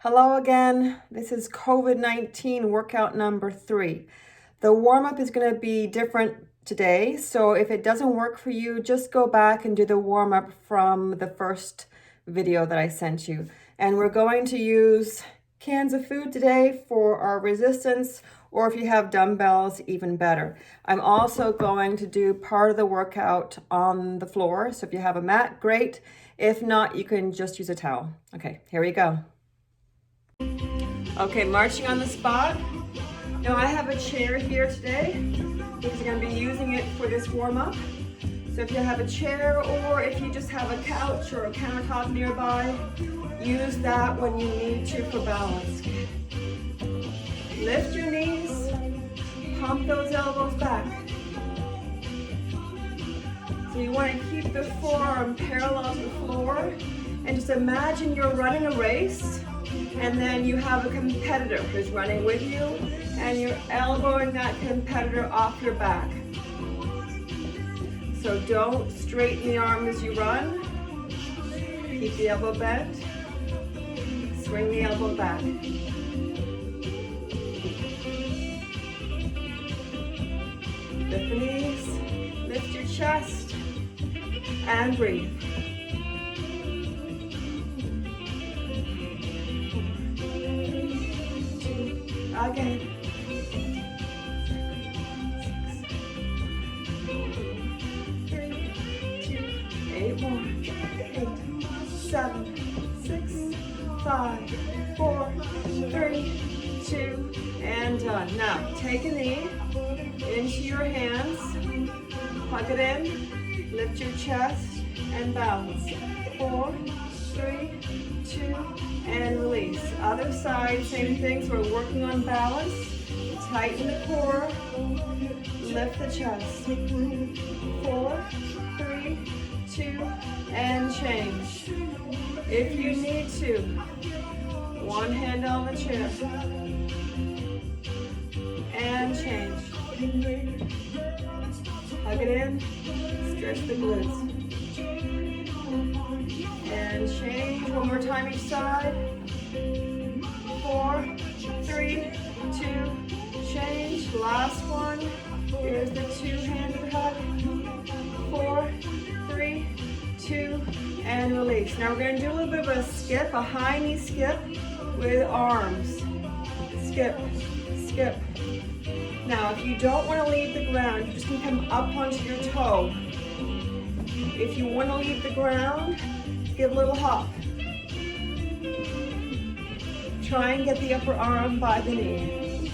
Hello again. This is COVID-19 workout number 3. The warm-up is going to be different today, so if it doesn't work for you, just go back and do the warm-up from the first video that I sent you. And we're going to use cans of food today for our resistance, or if you have dumbbells, even better. I'm also going to do part of the workout on the floor, so if you have a mat, great. If not, you can just use a towel. Okay, here we go. Okay, marching on the spot. Now I have a chair here today because I'm going to be using it for this warm-up. So if you have a chair or if you just have a couch or a countertop nearby, use that when you need to for balance. Lift your knees, pump those elbows back. So you want to keep the forearm parallel to the floor and just imagine you're running a race. And then you have a competitor who's running with you, and you're elbowing that competitor off your back. So don't straighten the arm as you run. Keep the elbow bent. Swing the elbow back. Lift the knees, lift your chest, and breathe. Again. 8 more. 8, 7, 6, 5, 4, 3, 2, and done. Now, take a knee into your hands. Plug it in. Lift your chest and balance. 4, 3, 2, and release. Other side, same thing. So we're working on balance. Tighten the core. Lift the chest. 4, 3, 2, and change. If you need to, one hand on the chair. And change. Hug it in. Stretch the glutes. And change. One more time each side. 4, 3, 2, change. Last one. Here's the two-handed hug. 4, 3, 2, and release. Now we're going to do a little bit of a skip, a high knee skip with arms. Skip, skip. Now if you don't want to leave the ground, you just can come up onto your toe. If you want to leave the ground, give a little hop. Try and get the upper arm by the knee.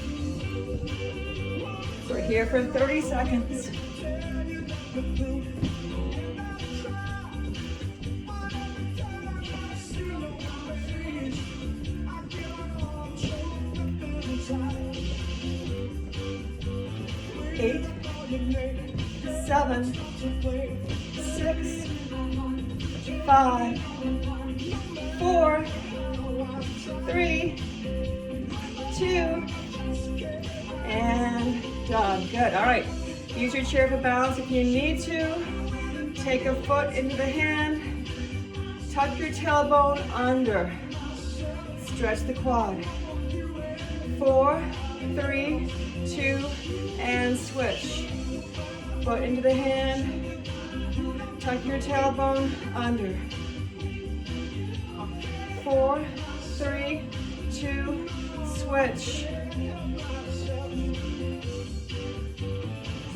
We're here for 30 seconds. Eight, 7, 6, 5, 4, 3, 2, and done. Good. All right. Use your chair for balance if you need to. Take a foot into the hand. Tuck your tailbone under. Stretch the quad. 4, 3, 2, and switch. Foot into the hand. Tuck your tailbone under. 4, 3, 2, switch.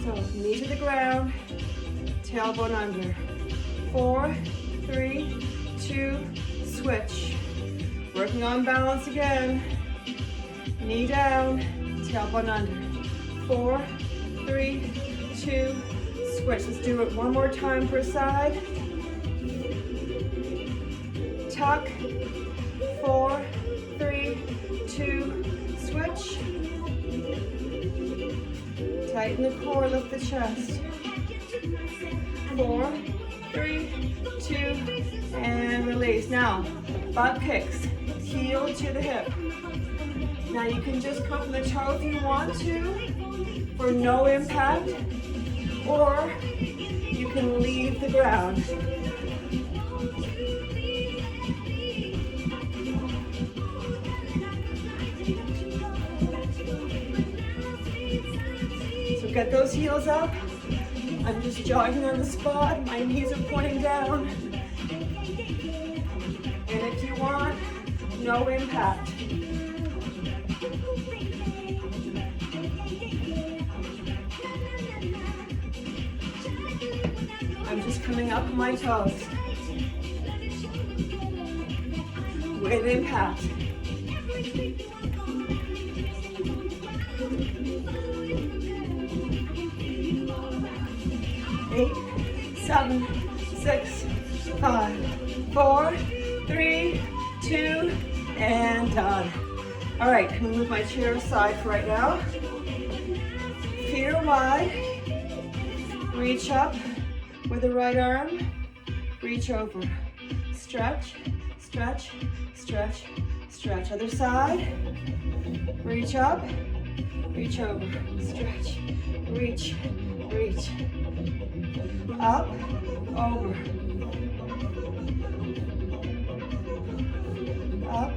So knee to the ground, tailbone under. 4, 3, 2, switch. Working on balance again. Knee down, tailbone under. 4, 3, 2, switch. Let's do it one more time per side. Tuck. 4, 3, 2, switch. Tighten the core, lift the chest. 4, 3, 2, and release. Now, butt kicks, heel to the hip. Now you can just come from the toe if you want to, for no impact, or you can leave the ground. Get those heels up. I'm just jogging on the spot. My knees are pointing down. And if you want, no impact. I'm just coming up my toes. With impact. 8, 7, 6, 5, 4, 3, 2, and done. All right, I'm gonna move my chair aside for right now. Feet are wide. Reach up with the right arm. Reach over. Stretch, stretch, stretch, stretch. Other side. Reach up. Reach over. Stretch. Reach. Reach. Up. Over. Up.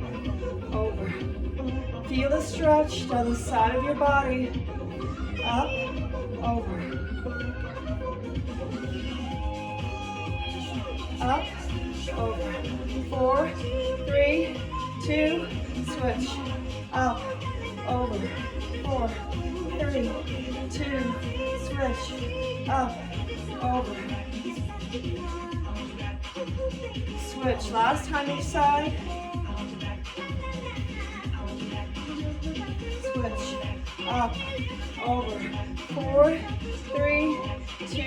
Over. Feel the stretch down the side of your body. Up. Over. Up. Over. 4, 3, 2, switch. Up. Over. 4, 3, 2, switch. Up. Over. Switch. Last time each side. Switch. Up. Over. 4, 3, 2,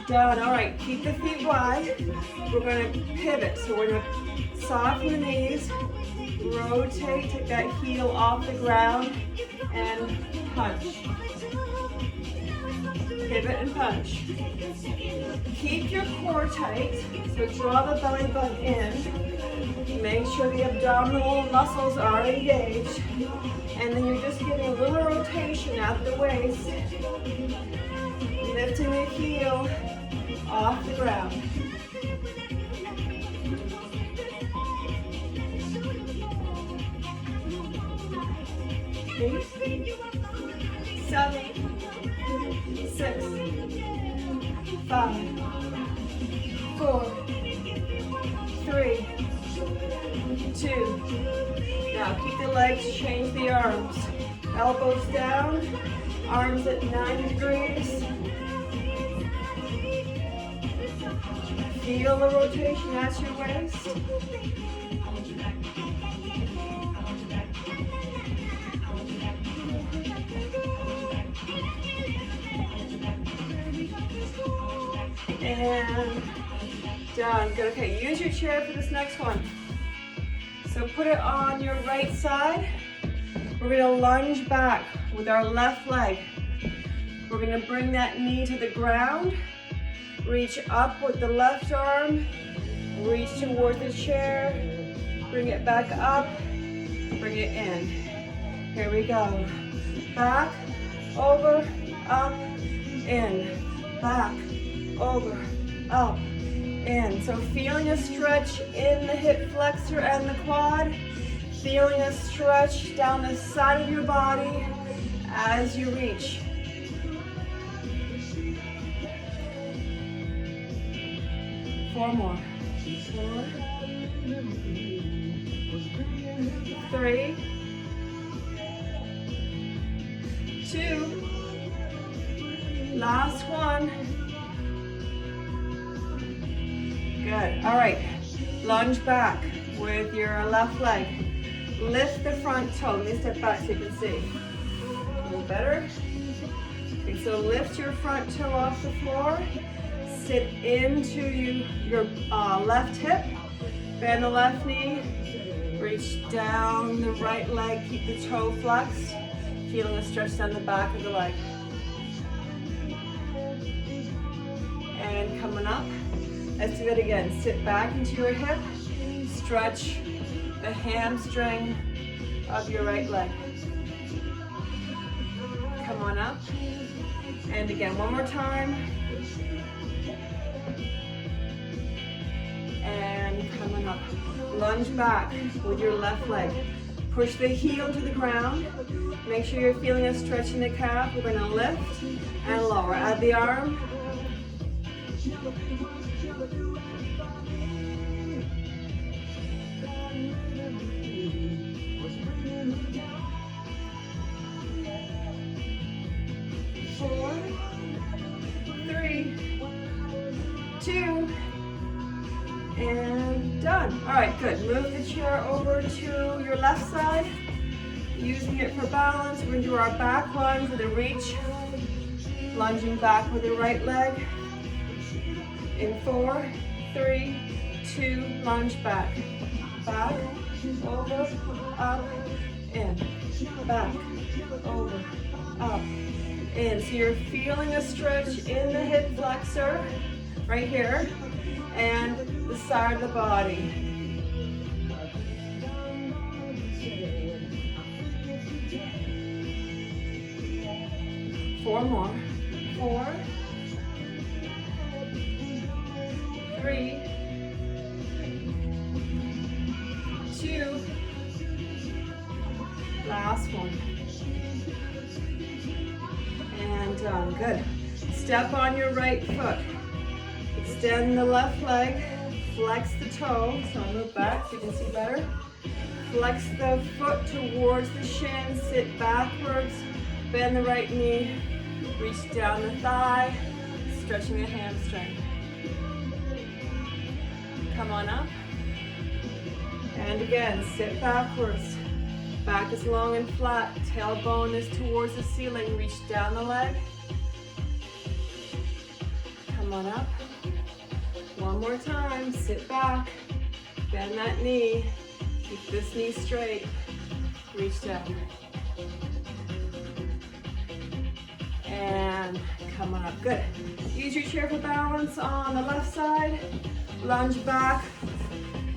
down. All right, keep the feet wide. We're going to pivot. So we're going to soften the knees, rotate, take that heel off the ground, and punch. Pivot and punch. Keep your core tight, so draw the belly button in. Make sure the abdominal muscles are engaged. And then you're just getting a little rotation at the waist. Lifting the heel off the ground. 8, 7, 6, 5, 4, 3, 2. Now keep the legs, change the arms. Elbows down, arms at 90 degrees. Feel the rotation at your waist. And done. Good. Okay, use your chair for this next one. So put it on your right side. We're going to lunge back with our left leg. We're going to bring that knee to the ground. Reach up with the left arm. Reach toward the chair. Bring it back up. Bring it in. Here we go. Back, over, up, in. Back, over, up, in. So feeling a stretch in the hip flexor and the quad. Feeling a stretch down the side of your body as you reach. Four more. 4, 3, 2. Last one. Good. All right. Lunge back with your left leg. Lift the front toe. Let me step back so you can see. A little better. Okay, so lift your front toe off the floor. Sit into your left hip. Bend the left knee. Reach down the right leg. Keep the toe flexed. Feeling a stretch down the back of the leg. And coming up. Let's do that again. Sit back into your hip. Stretch the hamstring of your right leg. Come on up. And again, one more time. And coming up. Lunge back with your left leg. Push the heel to the ground. Make sure you're feeling a stretch in the calf. We're going to lift and lower. Add the arm. Four, three, two, and done. All right, good. Move the chair over to your left side. Using it for balance, we're going to do our back lunge with a reach. Lunging back with the right leg. In 4, 3, 2, lunge back. Back, over, up, in. Back, over, up, in. So you're feeling a stretch in the hip flexor, right here, and the side of the body. Four more. 4, 3, 2, last one. And done. Good. Step on your right foot. Extend the left leg. Flex the toe. So I'll move back so you can see better. Flex the foot towards the shin. Sit backwards. Bend the right knee. Reach down the thigh. Stretching the hamstring. Come on up. And again, sit backwards. Back is long and flat. Tailbone is towards the ceiling. Reach down the leg. Come on up. One more time. Sit back. Bend that knee. Keep this knee straight. Reach down. And come on up. Good. Use your chair for balance on the left side. Lunge back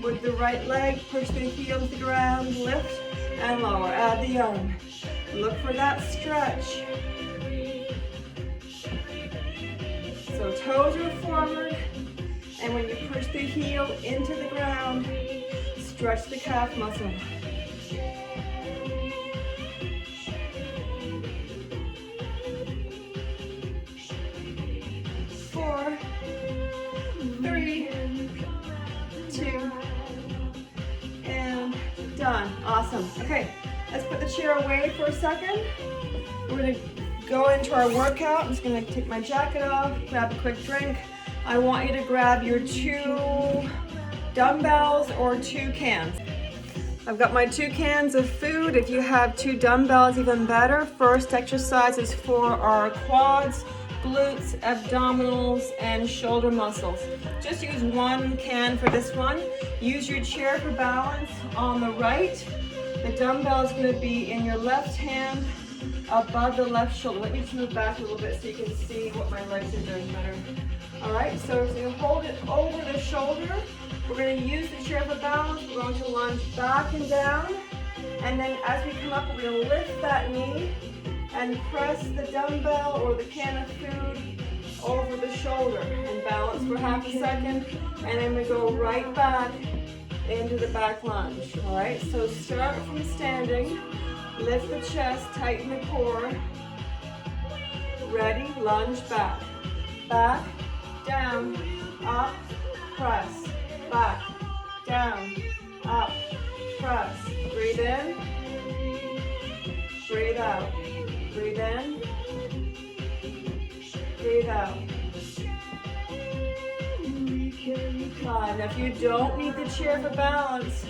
with the right leg. Push the heel to the ground. Lift and lower. Add the arm. Look for that stretch. So toes are forward. And when you push the heel into the ground, stretch the calf muscle. 4, 3, 2, and done. Awesome. Okay, let's put the chair away for a second. We're going to go into our workout. I'm just going to take my jacket off, grab a quick drink. I want you to grab your 2 dumbbells or 2 cans. I've got my 2 cans of food. If you have 2 dumbbells, even better. First exercise is for our quads, glutes, abdominals, and shoulder muscles. Just use 1 can for this one. Use your chair for balance on the right. The dumbbell is going to be in your left hand above the left shoulder. Let me just move back a little bit so you can see what my legs are doing better. All right, so you hold it over the shoulder. We're going to use the chair for balance. We're going to lunge back and down. And then as we come up, we're going to lift that knee and press the dumbbell or the can of food over the shoulder and balance for half a second. And then we go right back into the back lunge. All right, so start from standing. Lift the chest, tighten the core. Ready, lunge back. Back, down, up, press. Back, down, up, press. Breathe in, breathe out. Breathe in, breathe out. 5. Now if you don't need the chair for balance,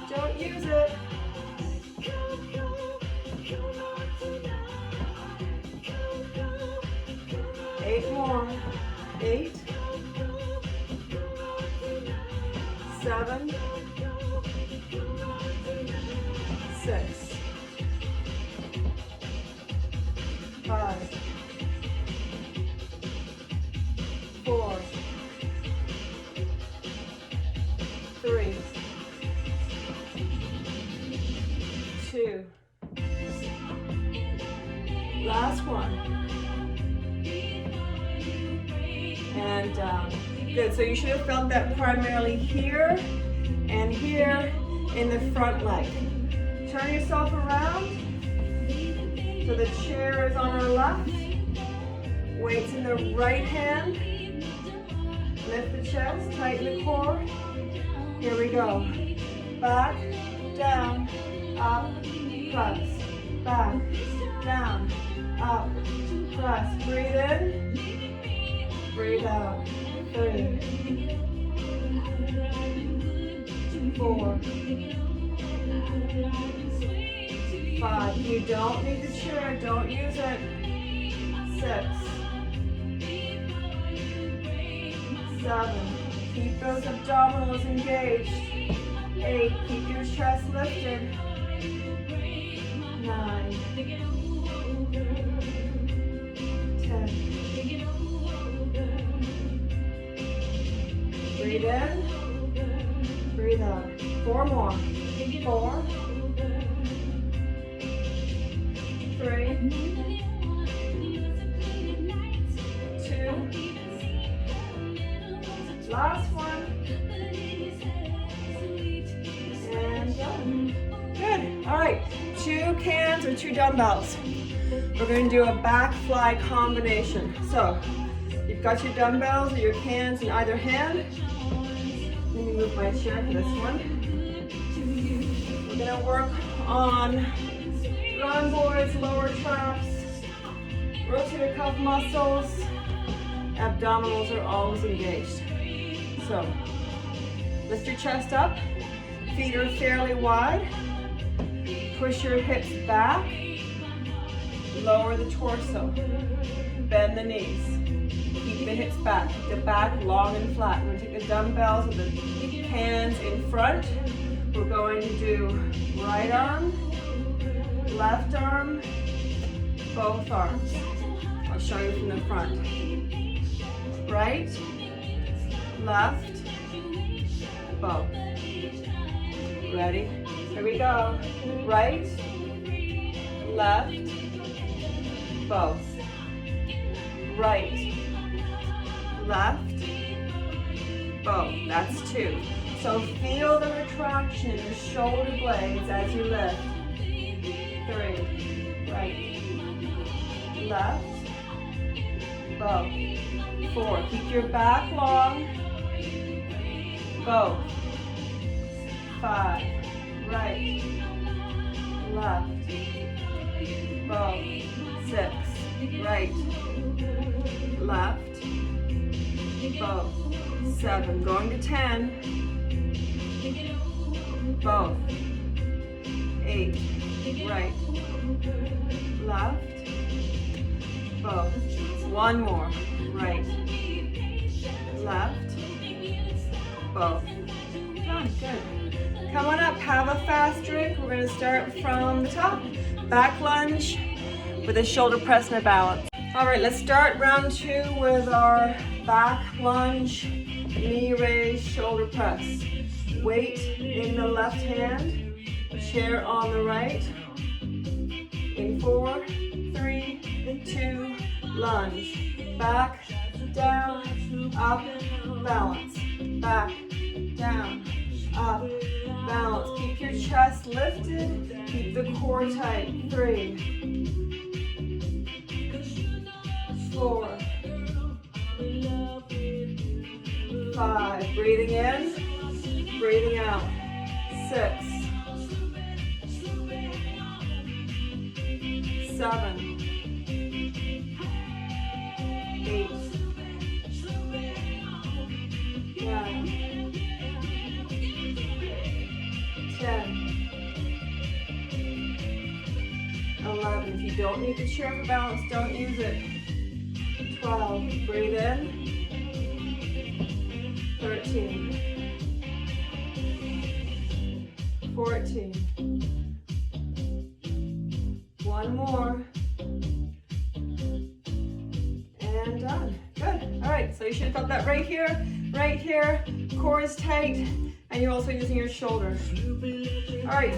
don't use it. 8 more. 8, 7, 6, 5, 4, 3, 2. Last one. And good. So you should have felt that primarily here and here in the front leg. Turn yourself around so the chair is on our left. Weights in the right hand. Lift the chest, tighten the core. Here we go. Back, down, up, press. Back, down, up, press. Breathe in, breathe out. 3, 4, 5. You don't need the chair, don't use it. 6, 7. Keep those abdominals engaged. 8. Keep your chest lifted. 9, 10. Breathe in, breathe out. 4 more. 4, 3, 2. Last one. And done. Good. All right. 2 cans or 2 dumbbells. We're going to do a back fly combination. So you've got your dumbbells or your cans in either hand. Let me move my chair for this one. We're going to work on rhomboids, lower traps, rotator cuff muscles. Abdominals are always engaged. So lift your chest up. Feet are fairly wide. Push your hips back. Lower the torso. Bend the knees. Keep the hips back. Keep the back long and flat. We're going to take the dumbbells with the hands in front. We're going to do right arm, left arm, both arms. I'll show you from the front. Right, left, both. Ready? Here we go. Right, left, both. Right, left, both. That's 2. So feel the retraction in the shoulder blades as you lift. 3, right, left, both. 4, keep your back long, both. 5, right, left, both. 6, right, left, both. 7, going to 10, both. 8, right, left, both. 1 more, right, left, both. Done, good. Come on up, have a fast drink. We're going to start from the top. Back lunge with a shoulder press and a balance. All right, let's start round 2 with our back lunge, knee raise, shoulder press. Weight in the left hand, chair on the right. In 4, 3, 2, lunge. Back, down, up, balance. Back, down, up, balance. Keep your chest lifted. Keep the core tight. 3, 4, 5. Breathing in, breathing out. 6, 7, 8, 9, 10, 11. If you don't need the chair for balance, don't use it. 12. Breathe in. 13. 14. 1 more. And done. Good. All right, so you should have felt that right here, right here. Core is tight, and you're also using your shoulders. All right.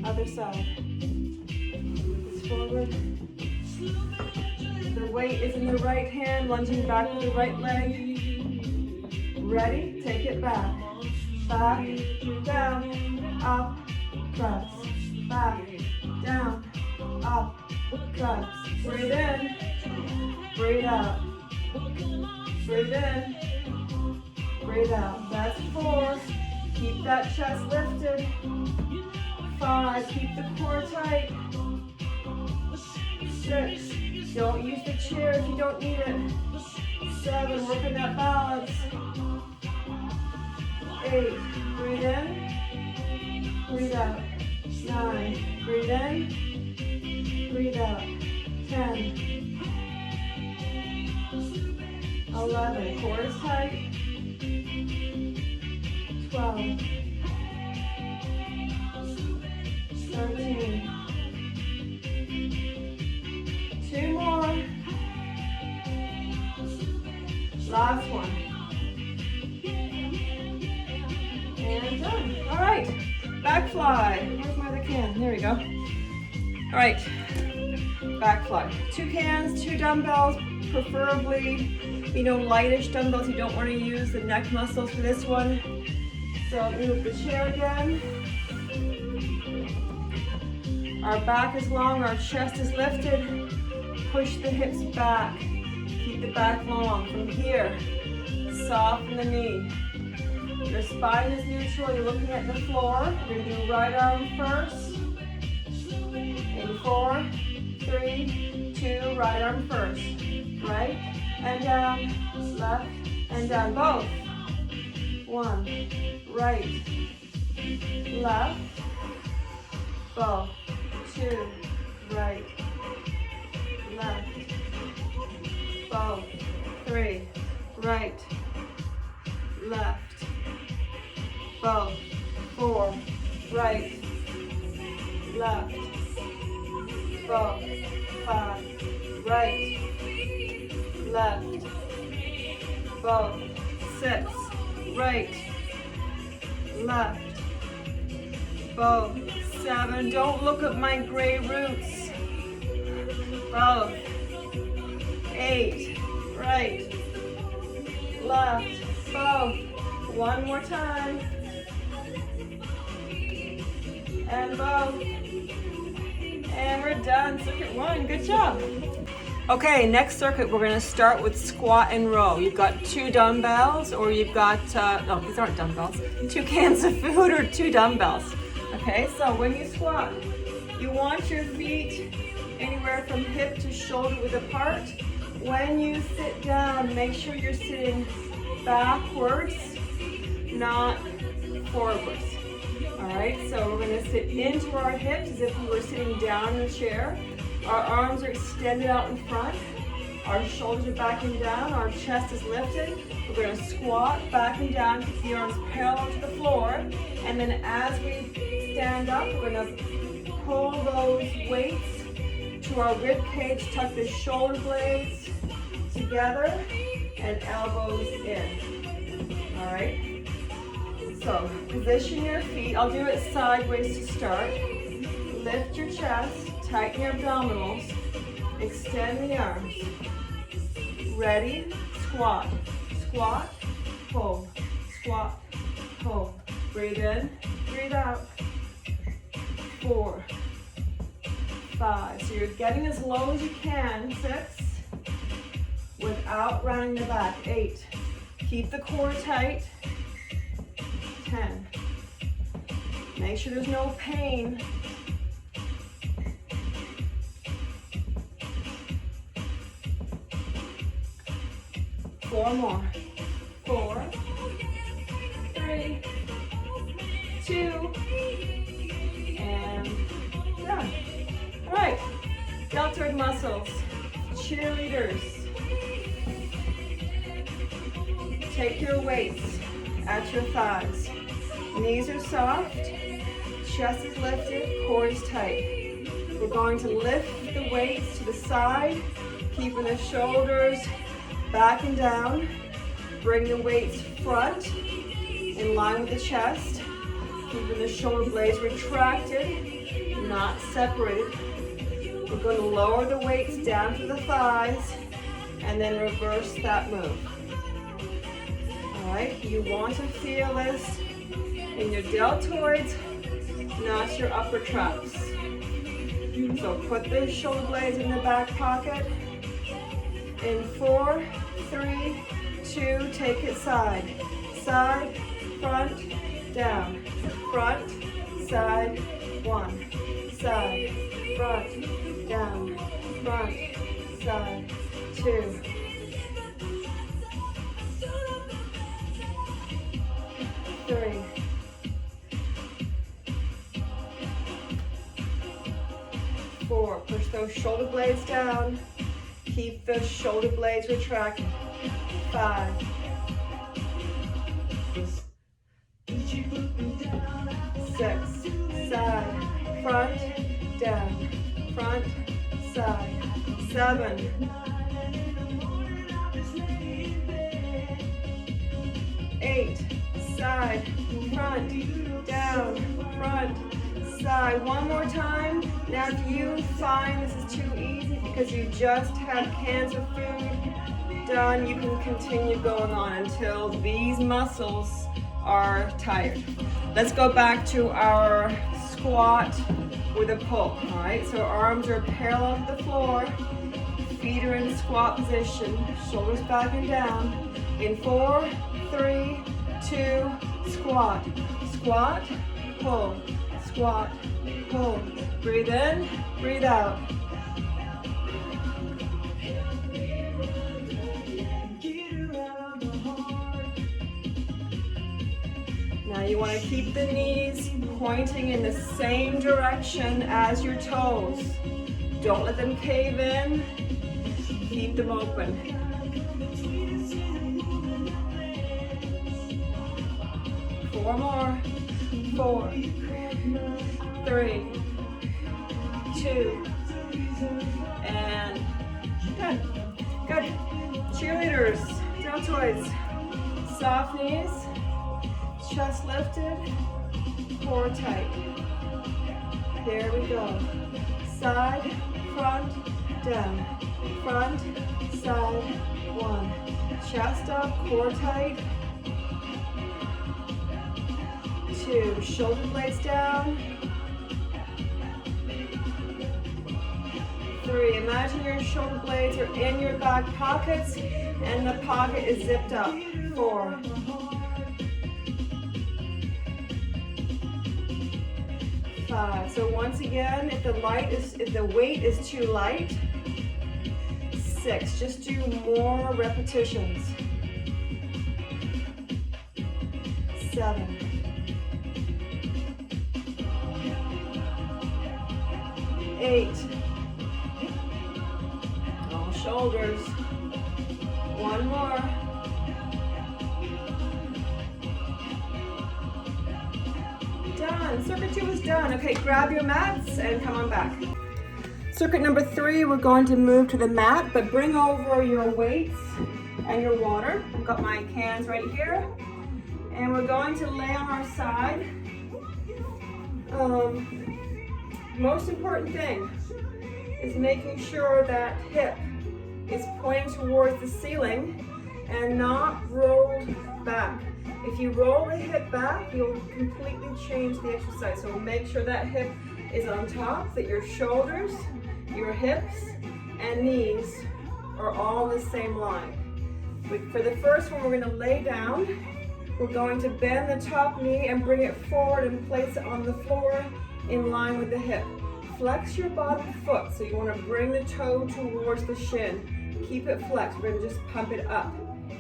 Other side. Focus forward. The weight is in the right hand, lunging back with the right leg. Ready? Take it back. back, down, up, press, back, down, up, press. Breathe in, breathe out, breathe in, breathe out. That's 4. Keep that chest lifted. 5, keep the core tight. 6, don't use the chair if you don't need it. 7, work on that balance. 8, breathe in, breathe out. 9, breathe in, breathe out. 10, 11, core is tight. 12, 13, 2 more. Last one. And done. All right, back fly. Where's my other can? There we go. All right, back fly. 2 cans, 2 dumbbells, preferably, lightish dumbbells. You don't want to use the neck muscles for this one. So move the chair again. Our back is long, our chest is lifted. Push the hips back. Keep the back long. From here, soften the knee. Your spine is neutral, you're looking at the floor. We're going to do right arm first. In 4, 3, 2, right arm first. Right and down, left and down, both. 1, right, left, both. 2, right, left, both. 3, right, left, both. 4, right, left, both. 5, right, left, both. 6, right, left, both. 7, don't look at my gray roots, both. 8, right, left, both. 1 more time, and both. And we're done. Circuit 1, good job. Okay, next circuit, we're gonna start with squat and row. You've got 2 dumbbells, or you've got, no, these aren't dumbbells, 2 cans of food or 2 dumbbells. Okay, so when you squat, you want your feet anywhere from hip to shoulder width apart. When you sit down, make sure you're sitting backwards, not forwards. All right, so we're gonna sit into our hips as if we were sitting down in a chair. Our arms are extended out in front. Our shoulders are back and down. Our chest is lifted. We're going to squat back and down, keep the arms parallel to the floor. And then as we stand up, we're going to pull those weights to our rib cage, tuck the shoulder blades together and elbows in. All right? So position your feet. I'll do it sideways to start. Lift your chest. Tighten your abdominals, extend the arms. Ready? Squat, squat, pull, squat, pull. Breathe in, breathe out. 4, 5. So you're getting as low as you can. 6, without rounding the back. 8, keep the core tight. 10, make sure there's no pain. 4 more. 4, 3, 2, and done. All right, deltoid muscles, cheerleaders. Take your weights at your thighs. Knees are soft, chest is lifted, core is tight. We're going to lift the weights to the side, keeping the shoulders back and down. Bring the weights front, in line with the chest, keeping the shoulder blades retracted, not separated. We're going to lower the weights down to the thighs, and then reverse that move. All right, you want to feel this in your deltoids, not your upper traps. So put the shoulder blades in the back pocket. In 4, 3, 2, take it side. Side, front, down. Front, side, 1. Side, front, down. Front, side, 2. 3. 4. Push those shoulder blades down. Keep the shoulder blades retracted. 5. 6. Side, front, down. Front, side. 7. 8. Side, front, down, front, side. One more time. Now if you find this is too easy because you just had cans of food done, you can continue going on until these muscles are tired. Let's go back to our squat with a pull. All right, so arms are parallel to the floor, feet are in squat position, shoulders back and down. In 4, 3, 2, squat, squat, pull, squat, pull. Breathe in, breathe out. Now you want to keep the knees pointing in the same direction as your toes. Don't let them cave in. Keep them open. 4 more. 4, 3, 2, and good. Good. Cheerleaders, deltoids, soft knees, chest lifted, core tight. There we go. Side, front, down. Front, side, 1. Chest up, core tight. 2, shoulder blades down. 3, imagine your shoulder blades are in your back pockets and the pocket is zipped up. 4. 5. So once again, if the weight is too light, 6. Just do more repetitions. 7. 8. All shoulders. 1 more. Done. Circuit 2 is done. Okay, grab your mats and come on back. Circuit number 3, we're going to move to the mat, but bring over your weights and your water. I've got my cans right here. And we're going to lay on our side. Most important thing is making sure that hip is pointing towards the ceiling and not rolled back. If you roll the hip back, you'll completely change the exercise. So make sure that hip is on top, that your shoulders, your hips, and knees are all in the same line. For the first one, we're going to lay down. We're going to bend the top knee and bring it forward and place it on the floor in line with the hip. Flex your bottom foot, so you want to bring the toe towards the shin. Keep it flexed. We're going to just pump it up.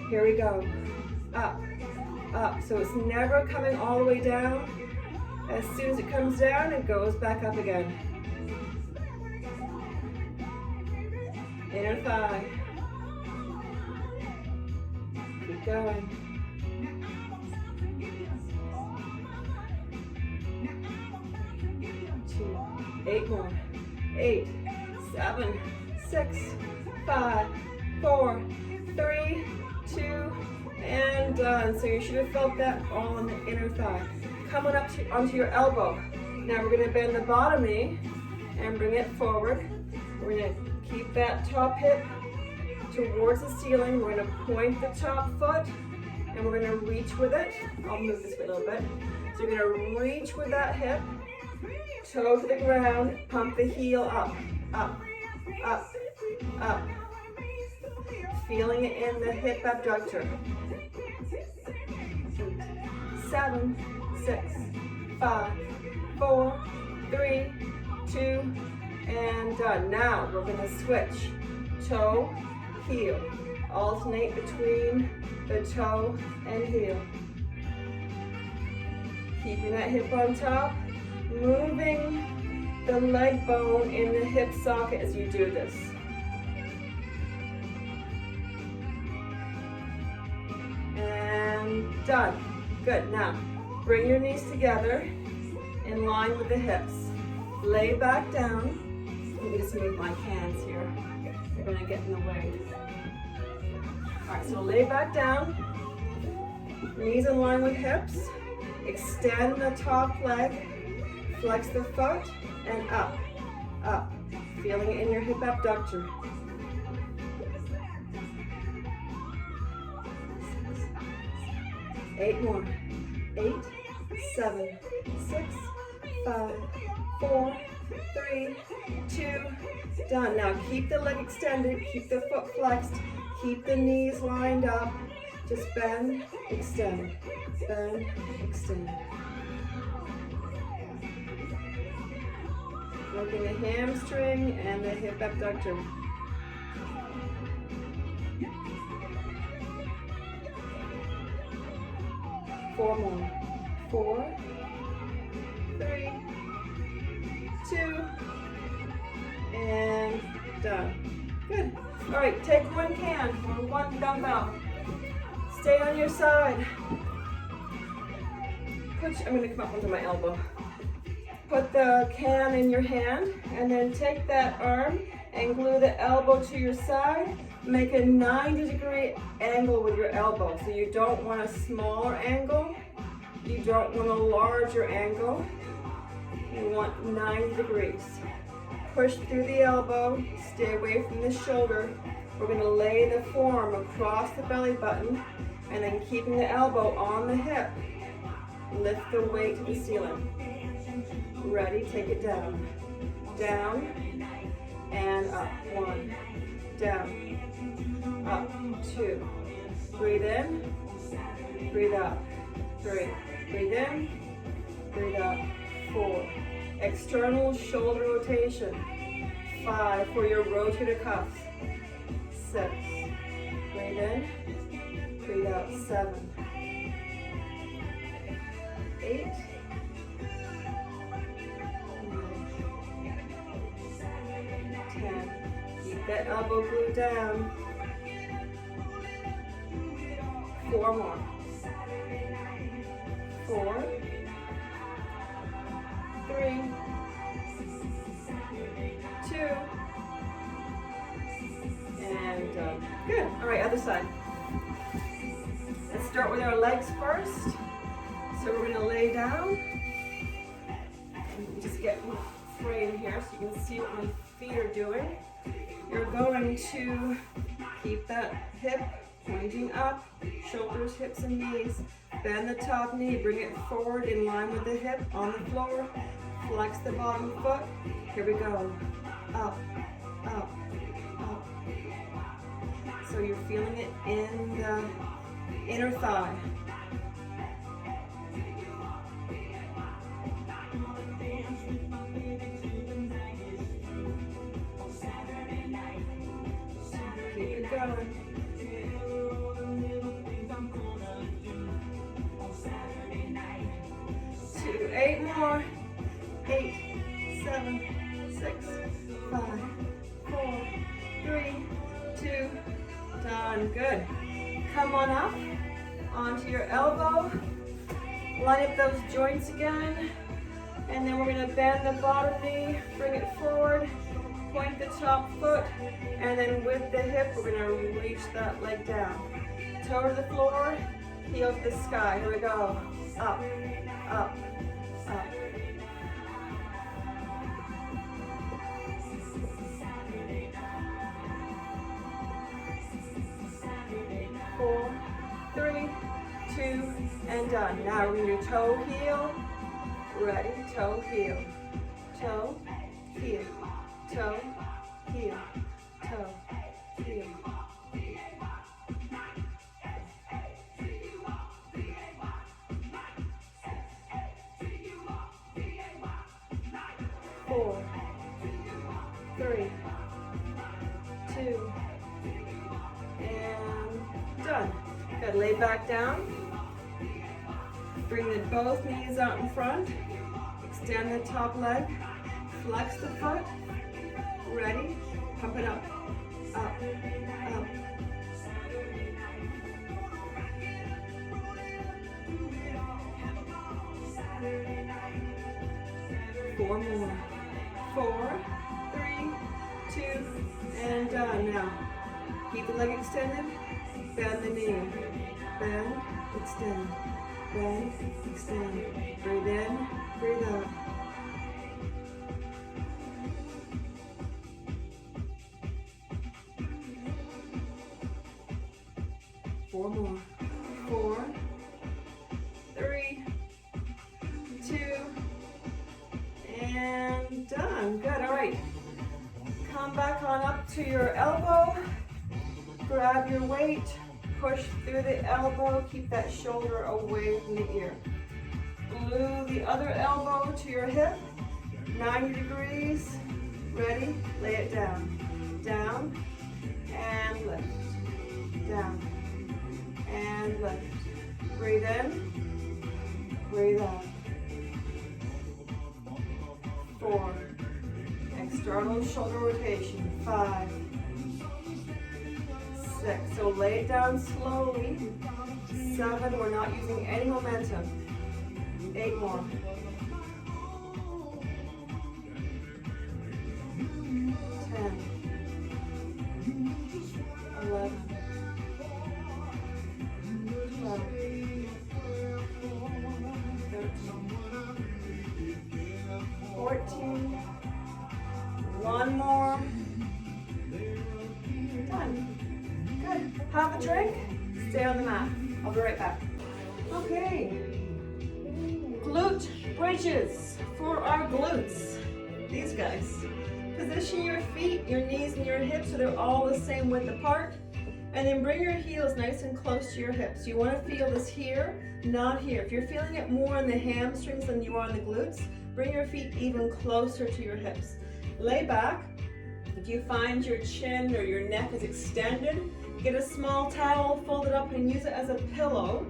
Here we go. Up, up. So it's never coming all the way down. As soon as it comes down, it goes back up again. Inner thigh. Keep going. 8 more. 8, 7, 6, 5, 4, 3, 2, and done. So you should have felt that all in the inner thigh. Coming up onto your elbow. Now we're going to bend the bottom knee and bring it forward. We're going to keep that top hip towards the ceiling. We're going to point the top foot and we're going to reach with it. I'll move this way a little bit. So you're gonna reach with that hip, toe to the ground, pump the heel up, up, up, up. Feeling it in the hip abductor. 8, 7, 6, 5, 4, 3, 2, and done. Now we're gonna switch. Toe, heel. Alternate between the toe and heel. Keeping that hip on top, moving the leg bone in the hip socket as you do this. And done. Good. Now, bring your knees together in line with the hips. Lay back down. Let me just move my hands here. They're going to get in the way. All right, so lay back down. Knees in line with hips. Extend the top leg. Flex the foot and up, up. Feeling it in your hip abductor. 8 more. 8, 7, 6, 5, 4, 3, 2, done. Now keep the leg extended, keep the foot flexed, keep the knees lined up. Just bend, extend, bend, extend. Working the hamstring and the hip abductor. Four more. 4, 3, 2, and done. Good. All right, take one can or one dumbbell. Stay on your side. I'm going to come up onto my elbow. Put the can in your hand and then take that arm and glue the elbow to your side. Make a 90-degree angle with your elbow. So you don't want a smaller angle. You don't want a larger angle. You want 90 degrees. Push through the elbow. Stay away from the shoulder. We're going to lay the forearm across the belly button and then keeping the elbow on the hip. Lift the weight to the ceiling. Ready, take it down. Down and up. 1, down, up, 2. Breathe in, breathe out. 3, breathe in, breathe out. 4. External shoulder rotation. 5 for your rotator cuffs. 6. Breathe in, breathe out. 7. 8. 10. Keep that elbow glued down. 4 more. 4, 3, 2, and done. Good. All right, other side. Let's start with our legs first. So we're going to lay down. And just get my frame here so you can see what my feet are doing. You're going to keep that hip pointing up, shoulders, hips, and knees. Bend the top knee, bring it forward in line with the hip on the floor. Flex the bottom foot. Here we go. Up, up, up. So you're feeling it in the inner thigh. Keep it going. 2, 8 more. 8, 7, 6, 5, 4, 3, 2, done. Good. Come on up onto your elbow. Line up those joints again. And then we're going to bend the bottom knee, bring it forward, point the top foot, and then with the hip, we're going to reach that leg down. Toe to the floor, heel to the sky. Here we go. Up, up, up. 4, 3, 2, and and done. Now we're going to toe, heel. Ready, toe, heel. Toe, heel. Toe, heel. Toe, heel. 4, 3, 2, and done. Good, lay back down. Bring both knees out in front. Extend the top leg. Flex the foot. Ready? Pump it up. Up, up. Four more. 4, 3, 2, and done. Now, keep the leg extended. Bend the knee. Bend, extend. Bend, extend. Breathe in, breathe out. Four more. 4, 3, 2, and done. Good, all right. Come back on up to your elbow. Grab your weight. Push through the elbow. Keep that shoulder away from the ear. Glue the other elbow to your hip. 90 degrees. Ready? Lay it down. Down and lift. Down and lift. Breathe in. Breathe out. 4. External shoulder rotation. 5. 6. So lay it down slowly. 7. We're not using any momentum. 8 more. 10. 11. 12. 13. 14. One more. Done. Good. Have a drink. Stay on the mat. I'll be right back. Okay. Glute bridges for our glutes. These guys. Position your feet, your knees, and your hips so they're all the same width apart. And then bring your heels nice and close to your hips. You want to feel this here, not here. If you're feeling it more in the hamstrings than you are in the glutes, bring your feet even closer to your hips. Lay back. If you find your chin or your neck is extended, get a small towel, fold it up, and use it as a pillow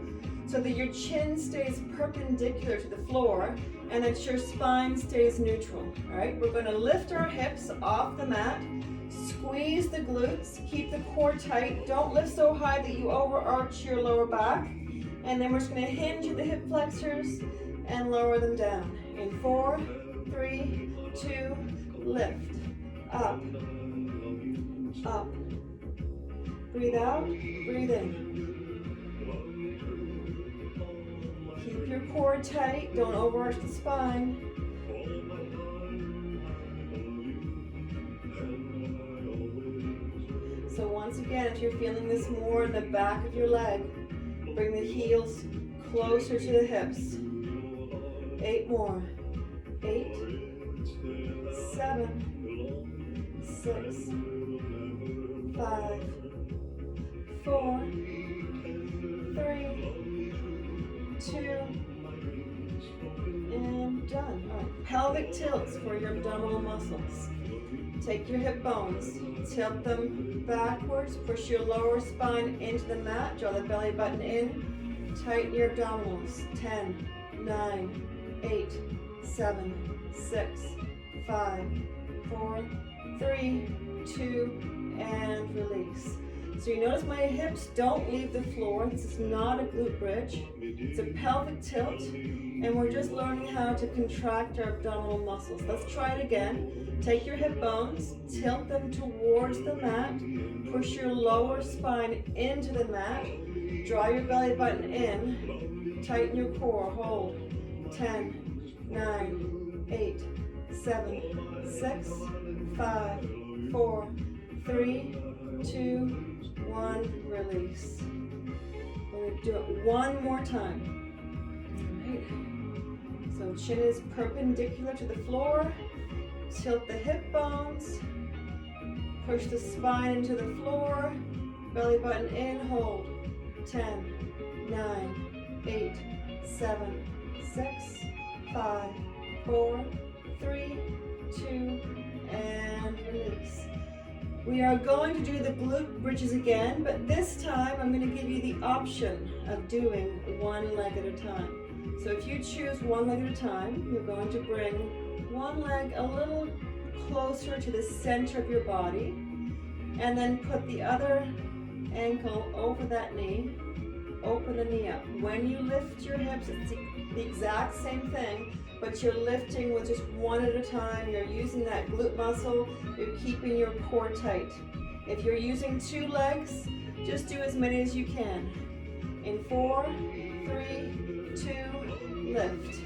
so that your chin stays perpendicular to the floor and that your spine stays neutral. All right, we're going to lift our hips off the mat, squeeze the glutes, keep the core tight. Don't lift so high that you overarch your lower back. And then we're just going to hinge at the hip flexors and lower them down. In 4, 3, 2, lift. Up, up. Breathe out, breathe in. Keep your core tight, don't overarch the spine. So once again, if you're feeling this more in the back of your leg, bring the heels closer to the hips. 8 more. 8, 7, 6, 5, 4, 3, 2, and done. All right. Pelvic tilts for your abdominal muscles. Take your hip bones, tilt them backwards, push your lower spine into the mat, draw the belly button in, tighten your abdominals. 10, 9, 8, 7, 6, 5, 4, 3, 2, and release. So you notice my hips don't leave the floor. This is not a glute bridge. It's a pelvic tilt, and we're just learning how to contract our abdominal muscles. Let's try it again. Take your hip bones, tilt them towards the mat, push your lower spine into the mat, draw your belly button in, tighten your core, hold. 10, 9, 8, 7, 6, 5, 4, 3, 2, 1, release. We're going to do it one more time. Great. So chin is perpendicular to the floor. Tilt the hip bones. Push the spine into the floor. Belly button in, hold. 10, 9, 8, 7, 6, 5, 4, 3, 2, and release. We are going to do the glute bridges again, but this time I'm going to give you the option of doing one leg at a time. So if you choose one leg at a time, you're going to bring one leg a little closer to the center of your body, and then put the other ankle over that knee. Open the knee up. When you lift your hips, it's the exact same thing, but you're lifting with just one at a time. You're using that glute muscle. You're keeping your core tight. If you're using two legs, just do as many as you can. In 4, 3, 2, lift.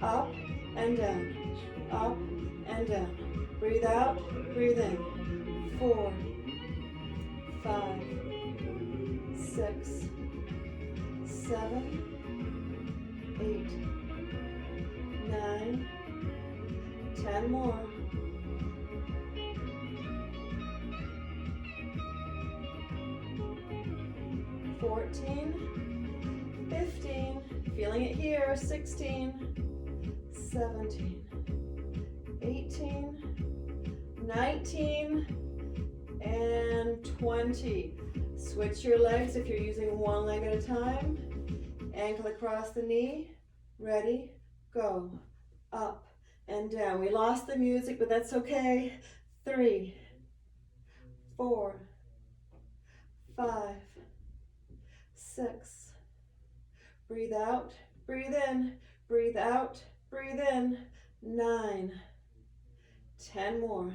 Up and down. Up and down. Breathe out, breathe in. 4, 5, 6, 7, 8, 9, 10 more. 14, 15, feeling it here, 16, 17, 18, 19, and 20. Switch your legs if you're using one leg at a time. Ankle across the knee. Ready, go. Up and down. We lost the music, but that's okay. 3, 4, 5, 6. Breathe out, breathe in, breathe out, breathe in. 9, 10 more.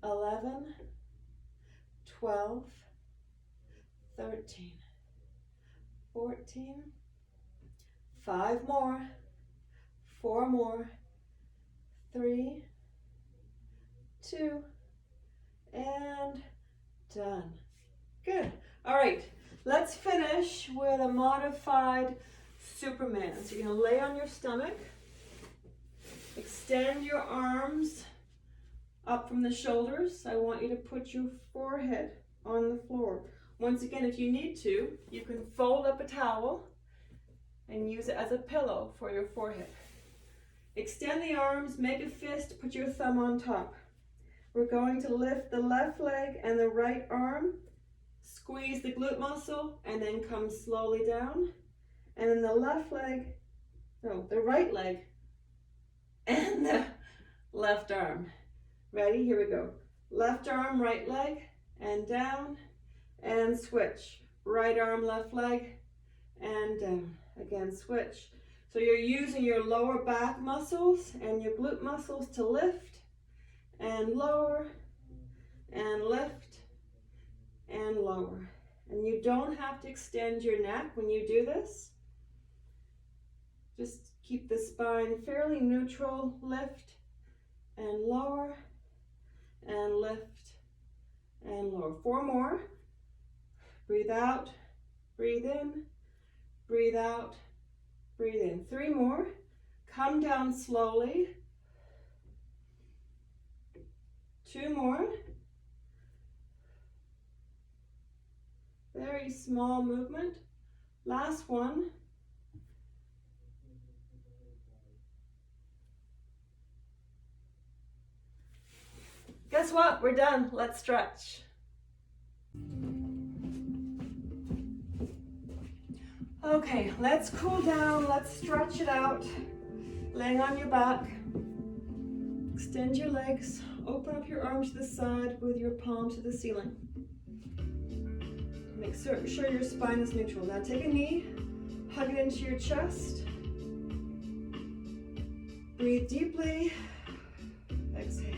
11, 12, 13, 14, 5 more, 4 more, 3, 2, and done. Good. All right, let's finish with a modified Superman. So you're gonna lay on your stomach, extend your arms up from the shoulders. I want you to put your forehead on the floor. Once again, if you need to, you can fold up a towel and use it as a pillow for your forehead. Extend the arms, make a fist, put your thumb on top. We're going to lift the left leg and the right arm, squeeze the glute muscle, and then come slowly down. And then the right leg and the left arm. Ready? Here we go. Left arm, right leg, and down, and switch. Right arm, left leg, and down. Again, switch. So you're using your lower back muscles and your glute muscles to lift and lower and lift and lower. And you don't have to extend your neck when you do this. Just keep the spine fairly neutral. Lift and lower and lift and lower. 4 more. Breathe out, breathe in, breathe out, breathe in. 3 more. Come down slowly. 2 more. Very small movement. Last one. Guess what? We're done. Let's stretch. Okay, let's cool down. Let's stretch it out. Laying on your back. Extend your legs. Open up your arms to the side with your palms to the ceiling. Make sure your spine is neutral. Now take a knee. Hug it into your chest. Breathe deeply. Exhale.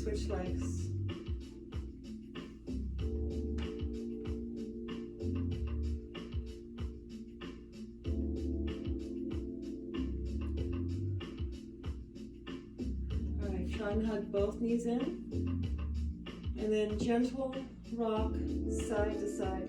Switch legs. All right, and hug both knees in. And then gentle rock side to side.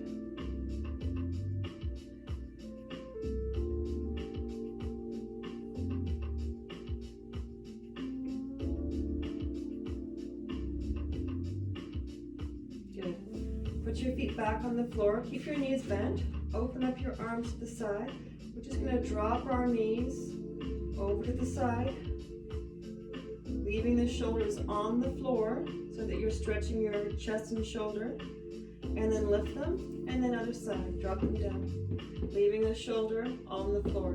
Good. Put your feet back on the floor. Keep your knees bent. Open up your arms to the side. We're just going to drop our knees over to the side, leaving the shoulders on the floor so that you're stretching your chest and shoulder, and then lift them, and then other side, drop them down, leaving the shoulder on the floor,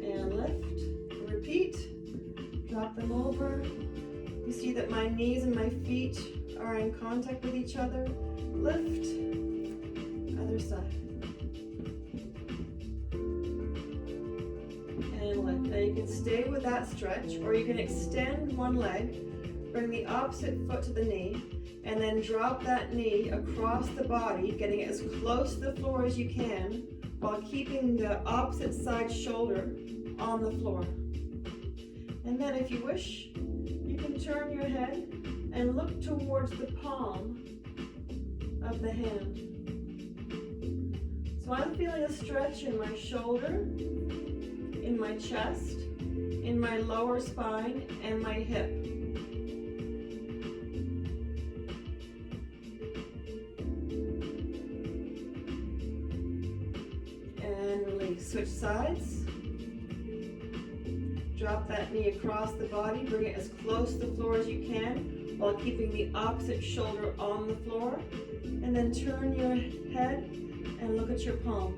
and lift, repeat, drop them over. You see that my knees and my feet are in contact with each other, lift, other side. Now you can stay with that stretch, or you can extend one leg, bring the opposite foot to the knee, and then drop that knee across the body, getting it as close to the floor as you can, while keeping the opposite side shoulder on the floor. And then if you wish, you can turn your head and look towards the palm of the hand. So I'm feeling a stretch in my shoulder, in my chest, in my lower spine, and my hip. And release. Switch sides. Drop that knee across the body. Bring it as close to the floor as you can while keeping the opposite shoulder on the floor. And then turn your head and look at your palm.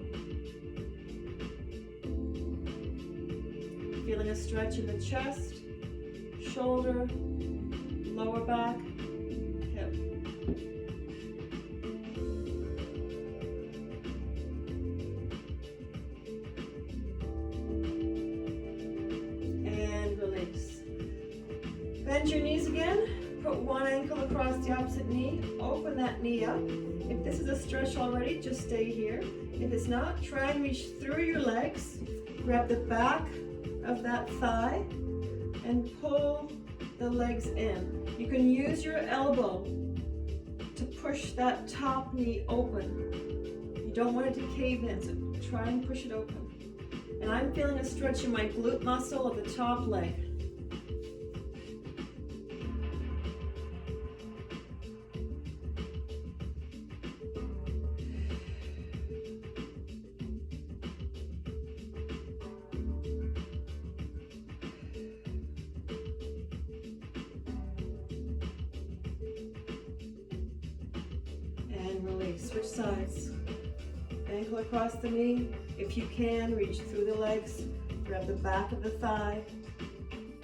Feeling a stretch in the chest, shoulder, lower back, hip. And release. Bend your knees again. Put one ankle across the opposite knee. Open that knee up. If this is a stretch already, just stay here. If it's not, try and reach through your legs. Grab the back of that thigh and pull the legs in. You can use your elbow to push that top knee open. You don't want it to cave in, so try and push it open. And I'm feeling a stretch in my glute muscle of the top leg. Switch sides. Ankle across the knee. If you can, reach through the legs. Grab the back of the thigh.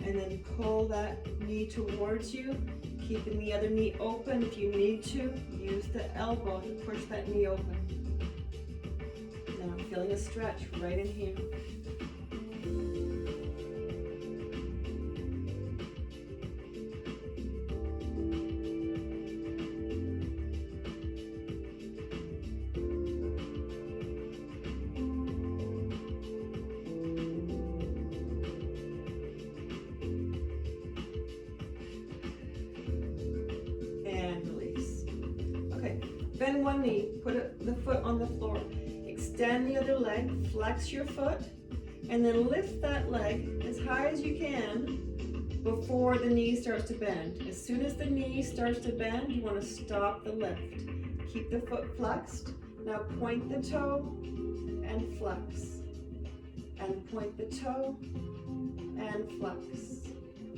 And then pull that knee towards you. Keeping the other knee open. If you need to, use the elbow to push that knee open. Now I'm feeling a stretch right in here. Bend one knee, put the foot on the floor. Extend the other leg, flex your foot, and then lift that leg as high as you can before the knee starts to bend. As soon as the knee starts to bend, you want to stop the lift. Keep the foot flexed. Now point the toe and flex. And point the toe and flex.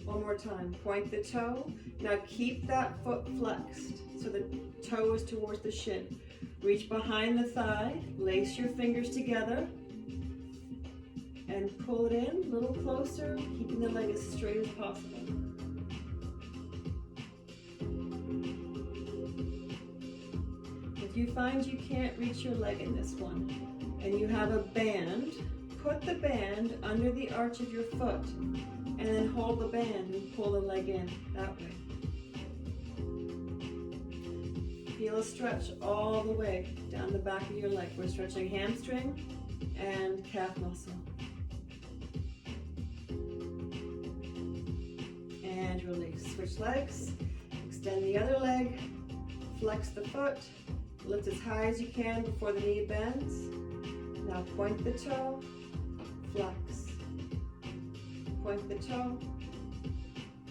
One more time, point the toe. Now keep that foot flexed so the toe is towards the shin. Reach behind the thigh, lace your fingers together, and pull it in a little closer, keeping the leg as straight as possible. If you find you can't reach your leg in this one, and you have a band, put the band under the arch of your foot, and then hold the band and pull the leg in that way. Feel a stretch all the way down the back of your leg. We're stretching hamstring and calf muscle. release. Switch legs, extend the other leg, flex the foot, lift as high as you can before the knee bends. Now point the toe, flex. Point the toe,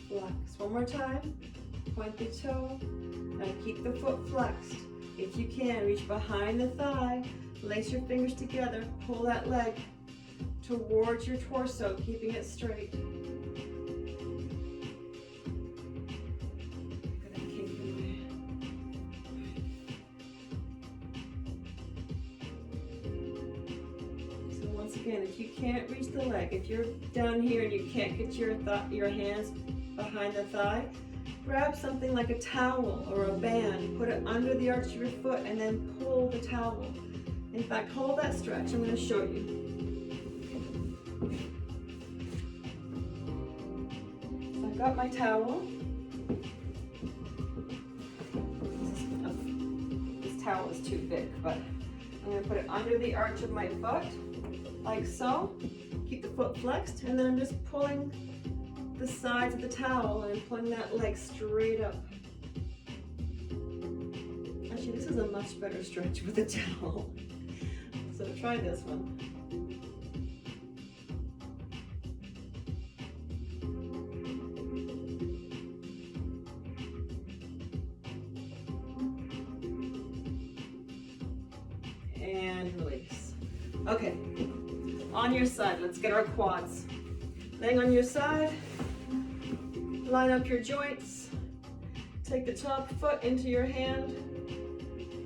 flex. One more time, point the toe, now keep the foot flexed. If you can, reach behind the thigh, lace your fingers together, pull that leg towards your torso, keeping it straight. So once again, if you can't reach the leg, if you're down here and you can't get your hands behind the thigh, grab something like a towel or a band, put it under the arch of your foot, and then pull the towel. In fact, hold that stretch. I'm going to show you. So I've got my towel. This towel is too big, but I'm going to put it under the arch of my foot, like so. Keep the foot flexed, and then I'm just pulling the sides of the towel and pulling that leg straight up. Actually, this is a much better stretch with a towel. So try this one. And release. Okay, on your side, let's get our quads. Laying on your side, line up your joints, take the top foot into your hand,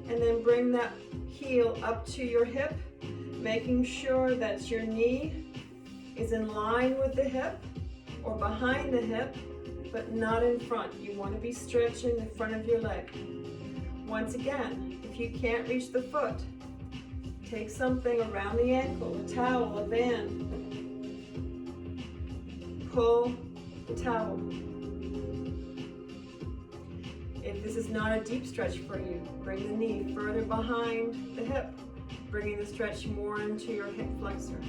and then bring that heel up to your hip, making sure that your knee is in line with the hip or behind the hip, but not in front. You want to be stretching the front of your leg. Once again, if you can't reach the foot, take something around the ankle, a towel, a band. Pull the towel. If this is not a deep stretch for you, bring the knee further behind the hip, bringing the stretch more into your hip flexor.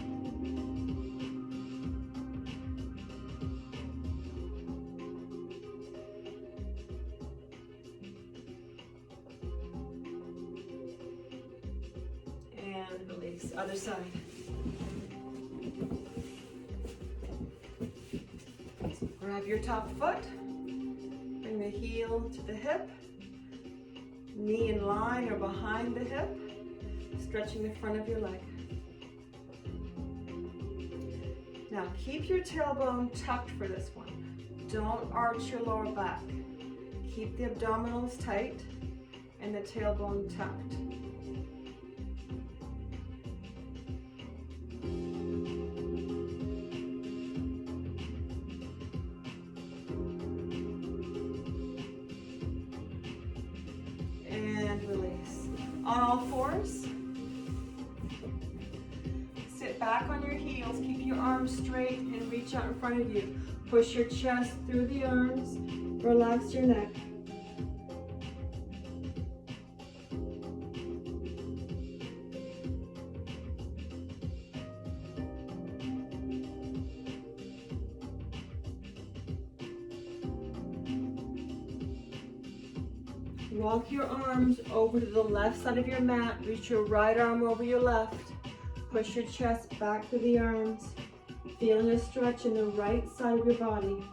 And release. Other side. Grab your top foot, bring the heel to the hip, knee in line or behind the hip, stretching the front of your leg. Now keep your tailbone tucked for this one. Don't arch your lower back. Keep the abdominals tight and the tailbone tucked. On all fours, sit back on your heels, keep your arms straight and reach out in front of you. Push your chest through the arms, relax your neck. Walk your arms over to the left side of your mat. Reach your right arm over your left. Push your chest back to the arms. Feeling a stretch in the right side of your body.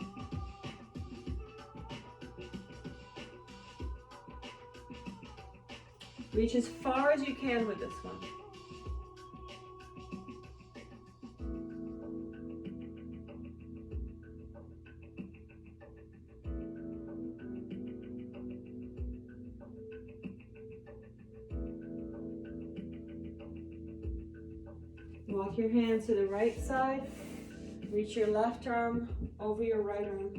Reach as far as you can with this one. Walk your hands to the right side. Reach your left arm over your right arm.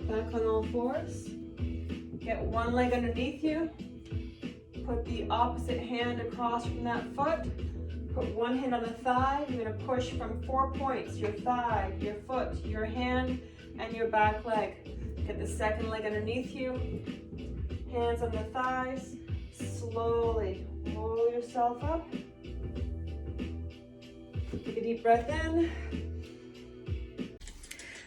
Back on all fours. Get one leg underneath you. Put the opposite hand across from that foot. Put one hand on the thigh. You're going to push from 4 points, your thigh, your foot, your hand, and your back leg. Get the second leg underneath you. Hands on the thighs. Slowly roll yourself up. Take a deep breath in.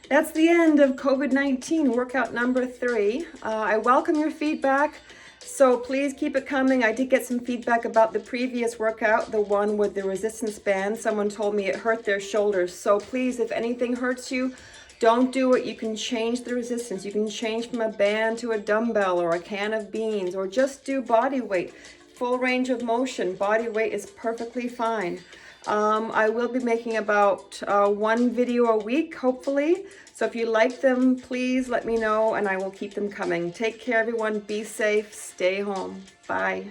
That's the end of COVID-19 workout number 3. I welcome your feedback, so please keep it coming. I did get some feedback about the previous workout, the one with the resistance band. Someone told me it hurt their shoulders. So please, if anything hurts you, don't do it. You can change the resistance. You can change from a band to a dumbbell or a can of beans, or just do body weight. Full range of motion. Body weight is perfectly fine. I will be making about 1 video a week, hopefully. So if you like them, please let me know and I will keep them coming. Take care, everyone. Be safe. Stay home. Bye.